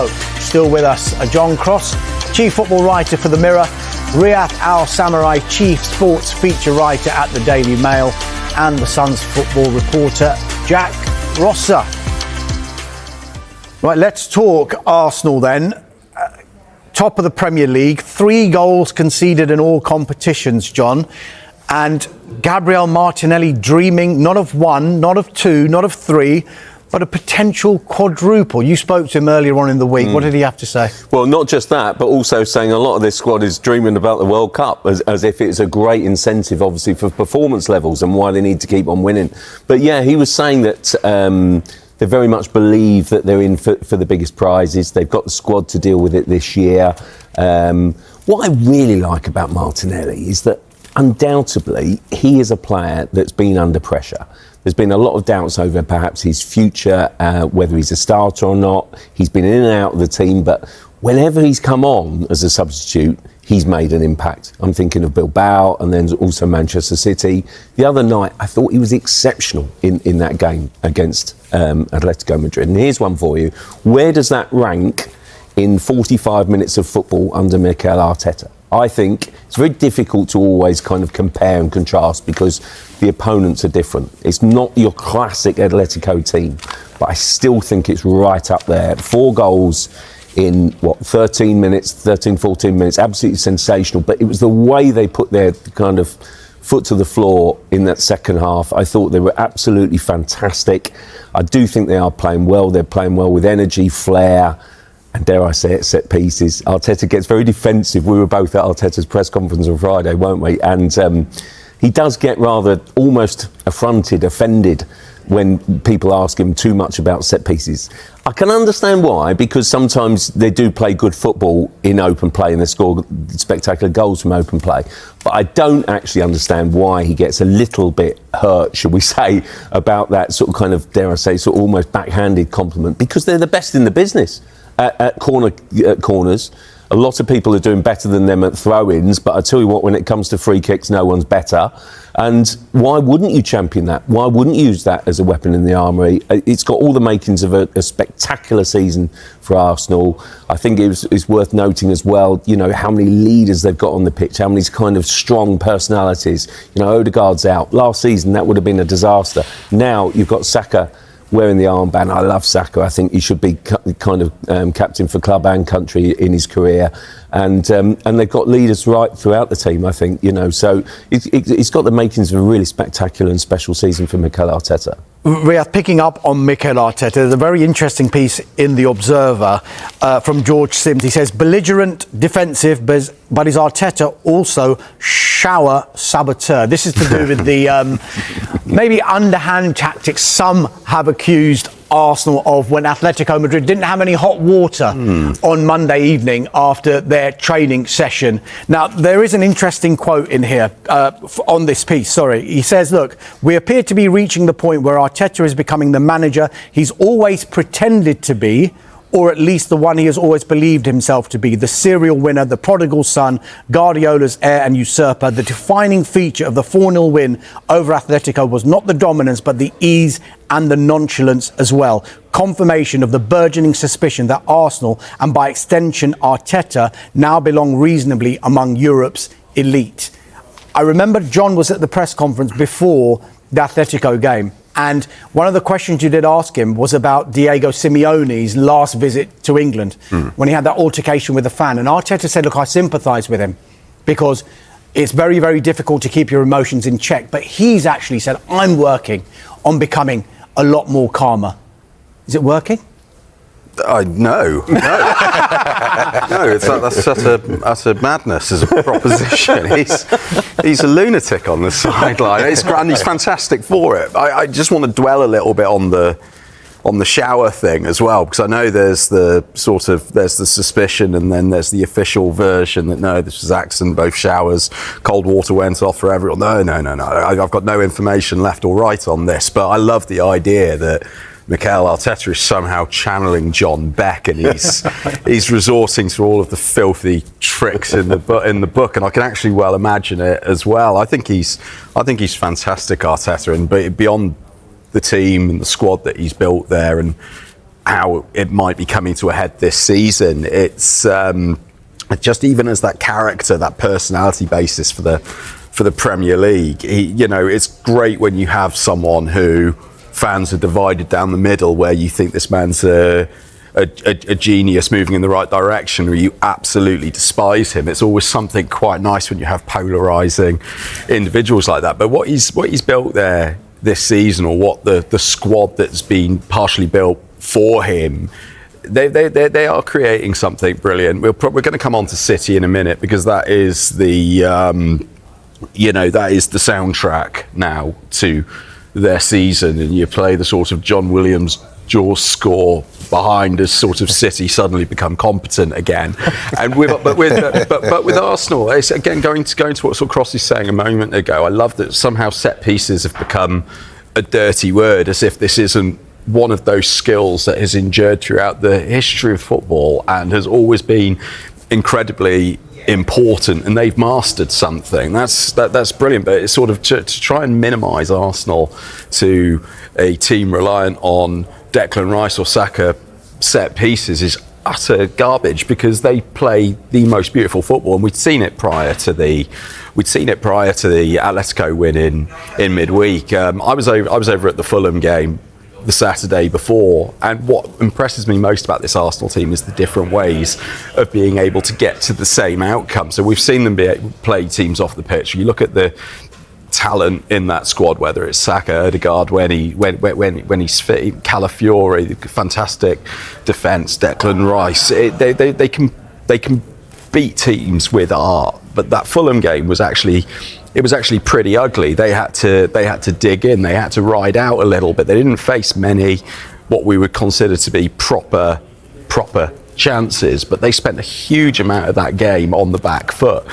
Still with us, John Cross, chief football writer for The Mirror, Riyadh Al Samurai, chief sports feature writer at the Daily Mail, and the Sun's football reporter, Jack Rosser. Right, let's talk Arsenal then. Top of the Premier League, 3 goals conceded in all competitions, John. And Gabriel Martinelli dreaming not of 1, not of 2, not of 3, but a potential quadruple. You spoke to him earlier on in the week. What did he have to say? Well, not just that, but also saying a lot of this squad is dreaming about the World Cup as if it's a great incentive, obviously, for performance levels and why they need to keep on winning. But yeah, he was saying that they very much believe that they're in for the biggest prizes. They've got the squad to deal with it this year. What I really like about Martinelli is that undoubtedly he is a player that's been under pressure. There's been a lot of doubts over perhaps his future, whether he's a starter or not. He's been in and out of the team, but whenever he's come on as a substitute, he's made an impact. I'm thinking of Bilbao and then also Manchester City. The other night, I thought he was exceptional in that game against Atletico Madrid. And here's one for you. Where does that rank in 45 minutes of football under Mikel Arteta? I think it's very difficult to always kind of compare and contrast because the opponents are different. It's not your classic Atletico team, but I still think it's right up there. 4 goals in, 13 minutes, 14 minutes, absolutely sensational. But it was the way they put their kind of foot to the floor in that second half. I thought they were absolutely fantastic. I do think they are playing well. They're playing well with energy, flair, and dare I say it, set pieces. Arteta gets very defensive. We were both at Arteta's press conference on Friday, weren't we? And he does get rather almost affronted, offended when people ask him too much about set pieces. I can understand why, because sometimes they do play good football in open play and they score spectacular goals from open play. But I don't actually understand why he gets a little bit hurt, should we say, about that sort of kind of, dare I say, sort of almost backhanded compliment, because they're the best in the business. At corners, a lot of people are doing better than them at throw-ins, but I tell you what, when it comes to free kicks, no one's better. And why wouldn't you champion that? Why wouldn't you use that as a weapon in the armoury? It's got all the makings of a spectacular season for Arsenal. I think it's worth noting as well, you know, how many leaders they've got on the pitch, how many kind of strong personalities. You know, Odegaard's out. Last season, that would have been a disaster. Now you've got Saka wearing the armband. I love Saka. I think he should be kind of captain for club and country in his career. And they've got leaders right throughout the team, I think, you know. So it's got the makings of a really spectacular and special season for Mikel Arteta. Riyadh, picking up on Mikel Arteta, there's a very interesting piece in The Observer from George Sims. He says, belligerent, defensive, but is Arteta also shower saboteur? This is to do with the maybe underhand tactics some have accused Arsenal of when Atletico Madrid didn't have any hot water on Monday evening after their training session. Now, there is an interesting quote in here on this piece, He says, look, we appear to be reaching the point where Arteta is becoming the manager he's always pretended to be, or at least the one he has always believed himself to be, the serial winner, the prodigal son, Guardiola's heir and usurper. The defining feature of the 4-0 win over Atletico was not the dominance, but the ease and the nonchalance as well. Confirmation of the burgeoning suspicion that Arsenal, and by extension Arteta, now belong reasonably among Europe's elite. I remember John was at the press conference before the Atletico game, and one of the questions you did ask him was about Diego Simeone's last visit to England when he had that altercation with a fan. And Arteta said, look, I sympathise with him because it's very, very difficult to keep your emotions in check. But he's actually said, I'm working on becoming a lot more calmer. Is it working? No. No, it's like that's a madness as a proposition. He's a lunatic on the sideline. And he's fantastic for it. I just want to dwell a little bit on the shower thing as well, because I know there's the suspicion and then there's the official version that no, this was accident, both showers, cold water went off for everyone. No. I've got no information left or right on this, but I love the idea that Mikel Arteta is somehow channeling John Beck, and he's resorting to all of the filthy tricks in the book, and I can actually well imagine it as well. I think he's fantastic, Arteta, and beyond the team and the squad that he's built there, and how it might be coming to a head this season. It's just even as that character, that personality basis for the Premier League. It's great when you have someone who fans are divided down the middle, where you think this man's a genius moving in the right direction, or you absolutely despise him. It's always something quite nice when you have polarising individuals like that. But what he's built there this season, or what the squad that's been partially built for him, they are creating something brilliant. We're going to come on to City in a minute, because that is the that is the soundtrack now to their season, and you play the sort of John Williams Jaws score behind as sort of City suddenly become competent again. And with Arsenal, it's again going to what sort of Cross was saying a moment ago. I love that somehow set pieces have become a dirty word, as if this isn't one of those skills that has endured throughout the history of football and has always been incredibly important, and they've mastered something. That's brilliant. But it's sort of to try and minimise Arsenal to a team reliant on Declan Rice or Saka set pieces is utter garbage, because they play the most beautiful football, and we'd seen it prior to the Atletico win in midweek. I was over at the Fulham game the Saturday before, and what impresses me most about this Arsenal team is the different ways of being able to get to the same outcome. So we've seen them play teams off the pitch. You look at the talent in that squad, whether it's Saka, Odegaard when he's fit, Calafiori, fantastic defence, Declan Rice. They can beat teams with art. But that Fulham game was actually pretty ugly. They had to dig in. They had to ride out a little bit. They didn't face many what we would consider to be proper chances, but they spent a huge amount of that game on the back foot,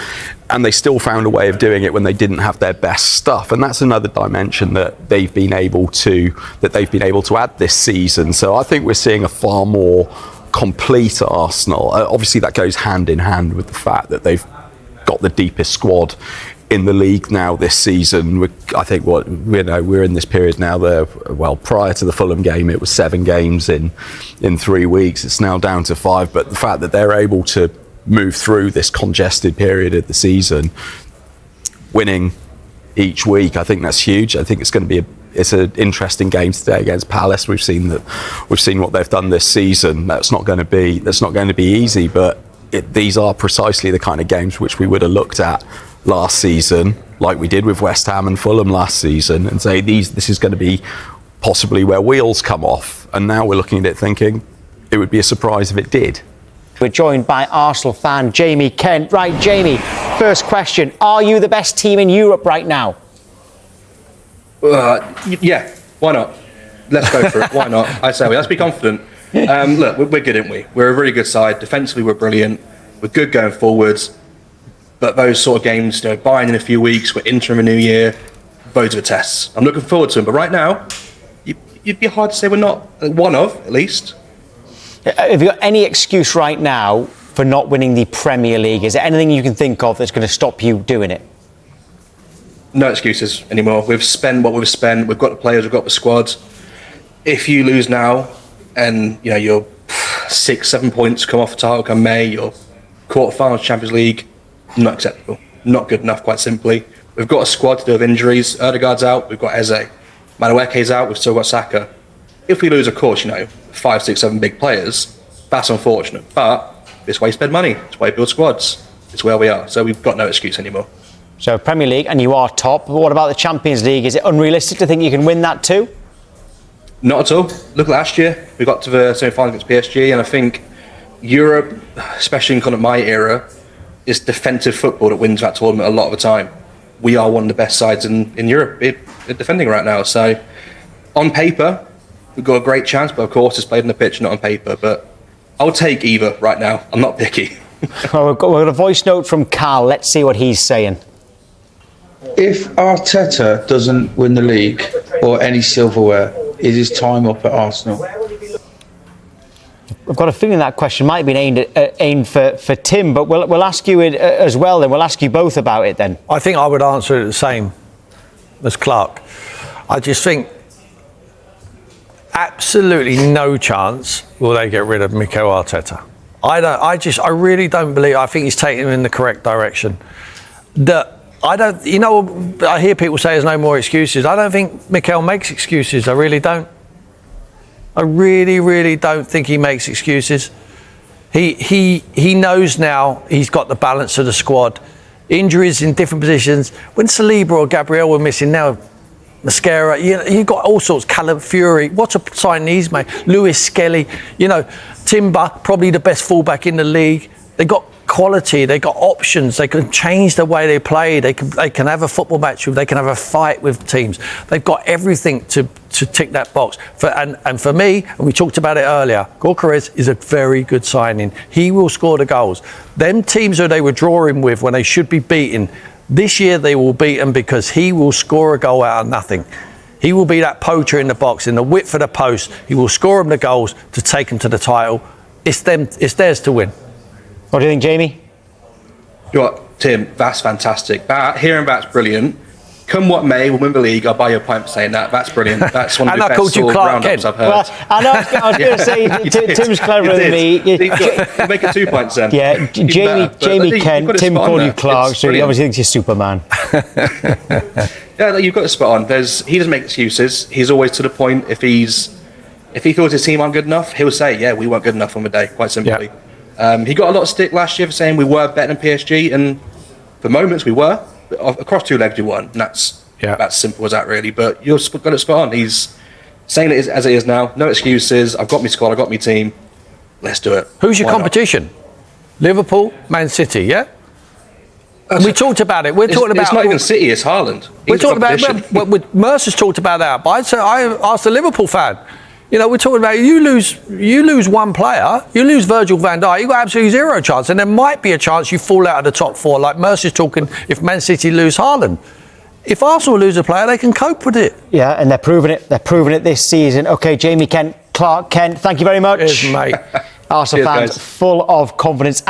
and they still found a way of doing it when they didn't have their best stuff. And that's another dimension that they've been able to add this season. So I think we're seeing a far more complete Arsenal. Obviously that goes hand in hand with the fact that they've got the deepest squad in the league now this season. I think we're in this period now. Prior to the Fulham game, it was 7 games in 3 weeks. It's now down to 5. But the fact that they're able to move through this congested period of the season, winning each week, I think that's huge. I think it's going to be it's an interesting game today against Palace. We've seen what they've done this season. That's not going to be easy, but these are precisely the kind of games which we would have looked at last season, like we did with West Ham and Fulham last season, and say this is going to be possibly where wheels come off. And now we're looking at it thinking it would be a surprise if it did. We're joined by Arsenal fan Jamie Kent. Right, Jamie, first question. Are you the best team in Europe right now? Yeah, why not? Let's go for it. Why not? I say let's be confident. Look, we're good, aren't we? We're a really good side. Defensively, we're brilliant. We're good going forwards. But those sort of games, Bayern in a few weeks, we're entering a new year, those are the tests. I'm looking forward to them. But right now, you'd be hard to say we're not one of, at least. Have you got any excuse right now for not winning the Premier League? Is there anything you can think of that's going to stop you doing it? No excuses anymore. We've spent what we've spent. We've got the players, we've got the squad. If you lose now and you're 6-7 points come off the title come May, you're quarterfinals Champions League, not acceptable. Not good enough, quite simply. We've got a squad to deal with injuries. Odegaard's out, we've got Eze. Madueke's out, we've still got Saka. If we lose, of course, 5, 6, 7 big players, that's unfortunate. But it's why you spend money, it's why you build squads. It's where we are. So we've got no excuse anymore. So Premier League, and you are top. But what about the Champions League? Is it unrealistic to think you can win that too? Not at all. Look, last year we got to the semi-final against PSG, and I think Europe, especially in kind of my era, is defensive football that wins that tournament a lot of the time. We are one of the best sides in Europe at defending right now. So on paper, we've got a great chance, but of course it's played on the pitch, not on paper. But I'll take either right now. I'm not picky. Well, we've got a voice note from Carl. Let's see what he's saying. If Arteta doesn't win the league or any silverware, is his time up at Arsenal? I've got a feeling that question might have been aimed for Tim, but we'll ask you it as well, then. We'll ask you both about it then. I think I would answer it the same as Clark. I just think absolutely no chance will they get rid of Mikel Arteta. I really don't believe. I think he's taking them in the correct direction. I hear people say there's no more excuses. I don't think Mikel makes excuses. I really don't. I really, really don't think he makes excuses. He knows now he's got the balance of the squad. Injuries in different positions. When Saliba or Gabriel were missing, now Mascara, you've got all sorts. Callum Fury, what a signing he's made. Lewis Skelly, Timber, probably the best fullback in the league. They got quality, they got options, they can change the way they play, they can have a football match, they can have a fight with teams. They've got everything to tick that box. And for me, and we talked about it earlier, Gyokeres is a very good signing. He will score the goals. Them teams who they were drawing with when they should be beaten, this year they will beat them because he will score a goal out of nothing. He will be that poacher in the box, in the width of the post. He will score them the goals to take them to the title. It's theirs to win. What do you think, Jamie? You know what, Tim? That's fantastic. Hearing that's brilliant. Come what may, we'll win the league. I'll buy your pint for saying that. That's brilliant. That's one of the best sort of roundups I've heard. Well, I know. I was going to say Tim's cleverer than me. You're making 2 points then. Yeah, Jamie Kent. Tim called you Clark, so he obviously thinks you're Superman. Yeah, you've got the spot on. He doesn't make excuses. He's always to the point. If he feels his team aren't good enough, he'll say, "Yeah, we weren't good enough on the day." Quite simply. Yeah. He got a lot of stick last year for saying we were better than PSG, and for moments we were. Across 2 legs we won, and that's simple as that really. But you've got it spot on. He's saying it as it is now. No excuses. I've got my squad. I've got my team. Let's do it. Who's your competition? Liverpool, Man City, yeah? We talked about it. It's not even City, it's Haaland. We're talking about Mercer's talked about that. But I asked the Liverpool fan. We're talking about you lose one player, you lose Virgil van Dijk, you've got absolutely zero chance, and there might be a chance you fall out of the top 4, like Mercer's talking. If Man City lose Haaland, if Arsenal lose a player, they can cope with it. Yeah, and they're proving it. They're proving it this season. Okay, Jamie Kent, Clark Kent, thank you very much. Cheers, mate. Arsenal fans, guys. full of confidence.